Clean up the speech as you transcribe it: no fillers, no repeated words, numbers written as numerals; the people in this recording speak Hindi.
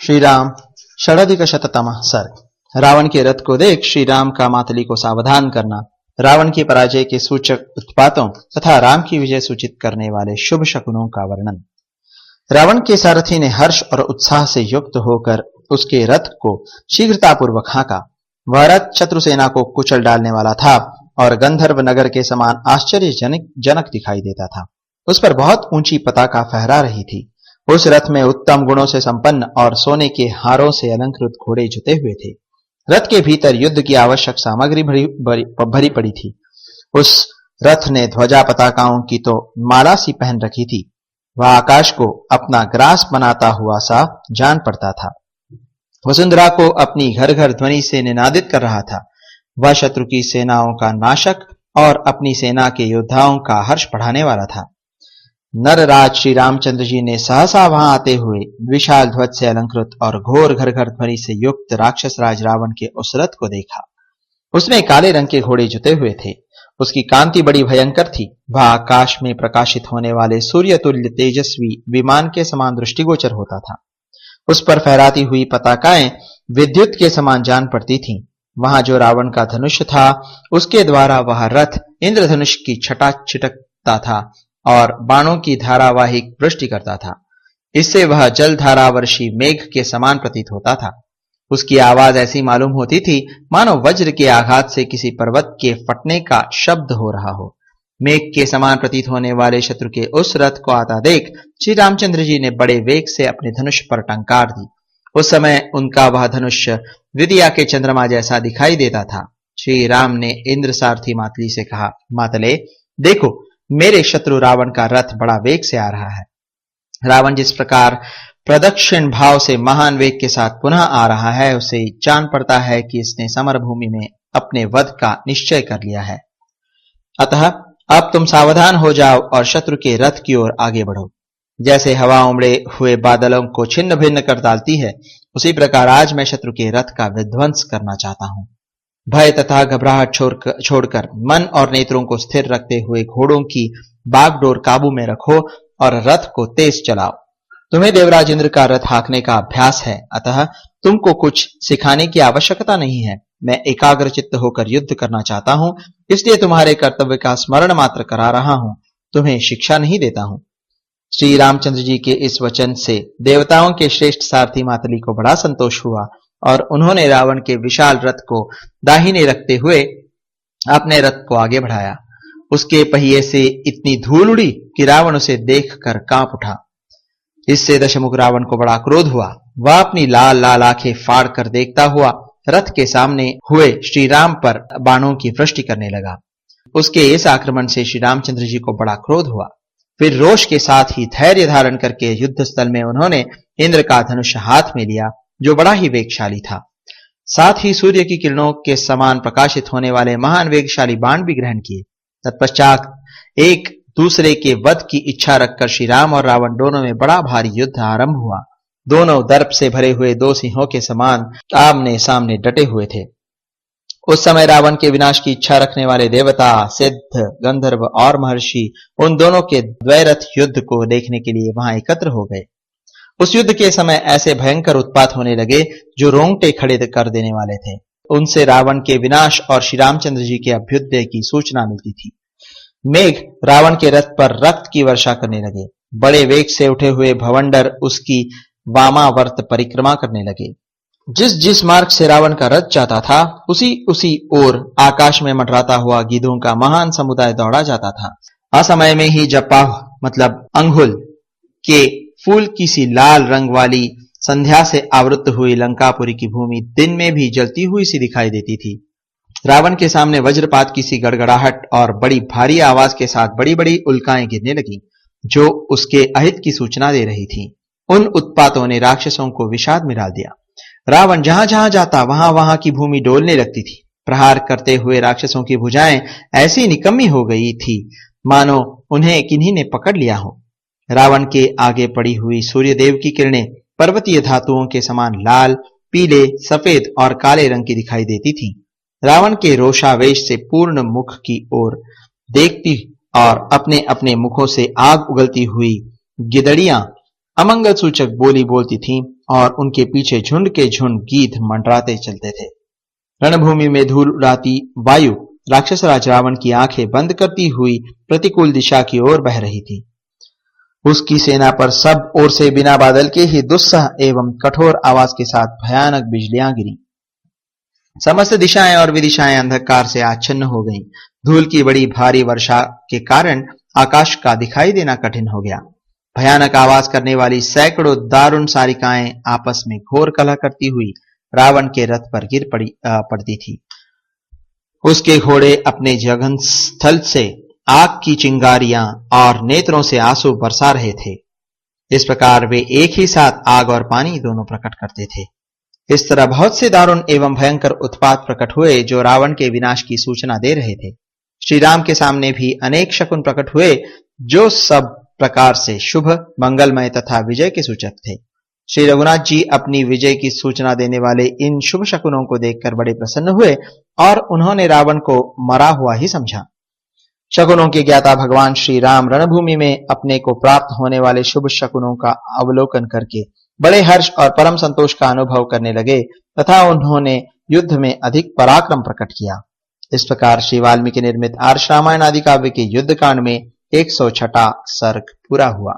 श्री राम षडधिक शततमः सर्ग। रावण के रथ को देख श्री राम का मातली को सावधान करना, रावण की पराजय के सूचक उत्पातों तथा राम की विजय सूचित करने वाले शुभ शकुनों का वर्णन। रावण के सारथी ने हर्ष और उत्साह से युक्त होकर उसके रथ को शीघ्रतापूर्वक हाँका। वह रथ शत्रु सेना को कुचल डालने वाला था और गंधर्व नगर के समान आश्चर्यजनक दिखाई देता था। उस पर बहुत ऊंची पताका फहरा रही थी। उस रथ में उत्तम गुणों से संपन्न और सोने के हारों से अलंकृत घोड़े जुते हुए थे। रथ के भीतर युद्ध की आवश्यक सामग्री भरी पड़ी थी। उस रथ ने ध्वजा पताकाओं की तो माला सी पहन रखी थी। वह आकाश को अपना ग्रास बनाता हुआ सा जान पड़ता था। वसुंधरा को अपनी घर घर ध्वनि से निनादित कर रहा था। वह शत्रु की सेनाओं का नाशक और अपनी सेना के योद्धाओं का हर्ष बढ़ाने वाला था। नरराज श्री रामचंद्र जी ने सहसा वहां आते हुए विशाल ध्वज से अलंकृत और घोर घर घर ध्वनि से युक्त राक्षस राज रावण के उस रथ को देखा। उसमें काले रंग के घोड़े जुते हुए थे। उसकी कांति बड़ी भयंकर थी। वह आकाश में प्रकाशित होने वाले सूर्य तुल्य तेजस्वी विमान के समान दृष्टिगोचर होता था। उस पर फहराती हुई पताकाएं विद्युत के समान जान पड़ती थीं। वहां जो रावण का धनुष था, उसके द्वारा वह रथ इंद्रधनुष की छटा छिटकता था और बाणों की धारावाहिक वृष्टि करता था। इससे वह जल धारावर्षी मेघ के समान प्रतीत होता था। उसकी आवाज ऐसी मालूम होती थी मानो वज्र के आघात से किसी पर्वत के फटने का शब्द हो रहा हो। मेघ के समान प्रतीत होने वाले शत्रु के उस रथ को आता देख श्री रामचंद्र जी ने बड़े वेग से अपने धनुष पर टंकार दी। उस समय उनका वह धनुष विदिया के चंद्रमा जैसा दिखाई देता था। श्री राम ने इंद्र सारथी मातली से कहा, मातले देखो, मेरे शत्रु रावण का रथ बड़ा वेग से आ रहा है। रावण जिस प्रकार प्रदक्षिण भाव से महान वेग के साथ पुनः आ रहा है, उसे जान पड़ता है कि इसने समर भूमि में अपने वध का निश्चय कर लिया है। अतः अब तुम सावधान हो जाओ और शत्रु के रथ की ओर आगे बढ़ो। जैसे हवा उमड़े हुए बादलों को छिन्न भिन्न कर डालती है, उसी प्रकार आज मैं शत्रु के रथ का विध्वंस करना चाहता हूं। भय तथा घबराहट छोड़कर मन और नेत्रों को स्थिर रखते हुए घोड़ों की बागडोर काबू में रखो और रथ को तेज चलाओ। तुम्हें देवराज इंद्र का रथ हाँकने का अभ्यास है, अतः तुमको कुछ सिखाने की आवश्यकता नहीं है। मैं एकाग्रचित्त होकर युद्ध करना चाहता हूं, इसलिए तुम्हारे कर्तव्य का स्मरण मात्र करा रहा हूं, तुम्हें शिक्षा नहीं देता हूं। श्री रामचंद्र जी के इस वचन से देवताओं के श्रेष्ठ सारथी मातली को बड़ा संतोष हुआ और उन्होंने रावण के विशाल रथ को दाहिने रखते हुए अपने रथ को आगे बढ़ाया। उसके पहिए से इतनी धूल उड़ी कि रावण उसे देखकर कांप उठा। इससे दशमुख रावण को बड़ा क्रोध हुआ। वह अपनी लाल लाल आंखें फाड़ कर देखता हुआ रथ के सामने हुए श्री राम पर बाणों की वृष्टि करने लगा। उसके इस आक्रमण से श्री रामचंद्र जी को बड़ा क्रोध हुआ। फिर रोष के साथ ही धैर्य धारण करके युद्ध स्थल में उन्होंने इंद्र का धनुष हाथ में लिया, जो बड़ा ही वेगशाली था। साथ ही सूर्य की किरणों के समान प्रकाशित होने वाले महान वेगशाली बाण भी ग्रहण किए। तत्पश्चात एक दूसरे के वध की इच्छा रखकर श्री राम और रावण दोनों में बड़ा भारी युद्ध आरंभ हुआ। दोनों दर्प से भरे हुए दो सिंहों के समान आमने सामने डटे हुए थे। उस समय रावण के विनाश की इच्छा रखने वाले देवता, सिद्ध, गंधर्व और महर्षि उन दोनों के द्वैरथ युद्ध को देखने के लिए वहां एकत्र हो गए। उस युद्ध के समय ऐसे भयंकर उत्पात होने लगे जो रोंगटे खड़े कर देने वाले थे। उनसे रावण के विनाश और श्री रामचंद्र जी के अभ्युदय की सूचना मिलती थी। मेघ रावण के रथ पर रक्त की वर्षा करने लगे। बड़े वेग से उठे हुए भवंडर उसकी वामावर्त परिक्रमा करने लगे। जिस जिस मार्ग से रावण का रथ जाता था, उसी ओर आकाश में मंडराता हुआ गीधों का महान समुदाय दौड़ा जाता था। असमय में ही जपाह मतलब अंगुल के फूल की सी लाल रंग वाली संध्या से आवृत हुई लंकापुरी की भूमि दिन में भी जलती हुई सी दिखाई देती थी। रावण के सामने वज्रपात की सी गड़गड़ाहट और बड़ी भारी आवाज के साथ बड़ी बड़ी उल्काएं गिरने लगी, जो उसके अहित की सूचना दे रही थी। उन उत्पातों ने राक्षसों को विषाद में डाल दिया। रावण जहां जहां जाता वहां वहां की भूमि डोलने लगती थी। प्रहार करते हुए राक्षसों की भुजाएं ऐसी निकम्मी हो गई थी मानो उन्हें किन्हीं ने पकड़ लिया हो। रावण के आगे पड़ी हुई सूर्यदेव की किरणें पर्वतीय धातुओं के समान लाल, पीले, सफेद और काले रंग की दिखाई देती थी। रावण के रोषावेश से पूर्ण मुख की ओर देखती और अपने अपने मुखों से आग उगलती हुई गिदड़ियां अमंगल सूचक बोली बोलती थीं और उनके पीछे झुंड के झुंड गीध मंडराते चलते थे। रणभूमि में धूल उड़ाती वायु राक्षस राज रावण की आंखें बंद करती हुई प्रतिकूल दिशा की ओर बह रही थी। उसकी सेना पर सब ओर से बिना बादल के ही दुस्सह एवं कठोर आवाज के साथ भयानक बिजलियां गिरी। समस्त दिशाएं और विदिशाएं अंधकार से आच्छन्न हो गईं। धूल की बड़ी भारी वर्षा के कारण आकाश का दिखाई देना कठिन हो गया। भयानक आवाज करने वाली सैकड़ों दारुण सारिकाएं आपस में घोर कलह करती हुई रावण के रथ पर गिर पड़ती थी। उसके घोड़े अपने जघन स्थल से आग की चिंगारियां और नेत्रों से आंसू बरसा रहे थे। इस प्रकार वे एक ही साथ आग और पानी दोनों प्रकट करते थे। इस तरह बहुत से दारुण एवं भयंकर उत्पात प्रकट हुए जो रावण के विनाश की सूचना दे रहे थे। श्री राम के सामने भी अनेक शकुन प्रकट हुए जो सब प्रकार से शुभ, मंगलमय तथा विजय के सूचक थे। श्री रघुनाथ जी अपनी विजय की सूचना देने वाले इन शुभ शकुनों को देखकर बड़े प्रसन्न हुए और उन्होंने रावण को मरा हुआ ही समझा। शकुनों के ज्ञाता भगवान श्री राम रणभूमि में अपने को प्राप्त होने वाले शुभ शकुनों का अवलोकन करके बड़े हर्ष और परम संतोष का अनुभव करने लगे तथा उन्होंने युद्ध में अधिक पराक्रम प्रकट किया। इस प्रकार श्री वाल्मीकि निर्मित आर्ष रामायण आदि काव्य के युद्ध कांड में 106वां सर्ग पूरा हुआ।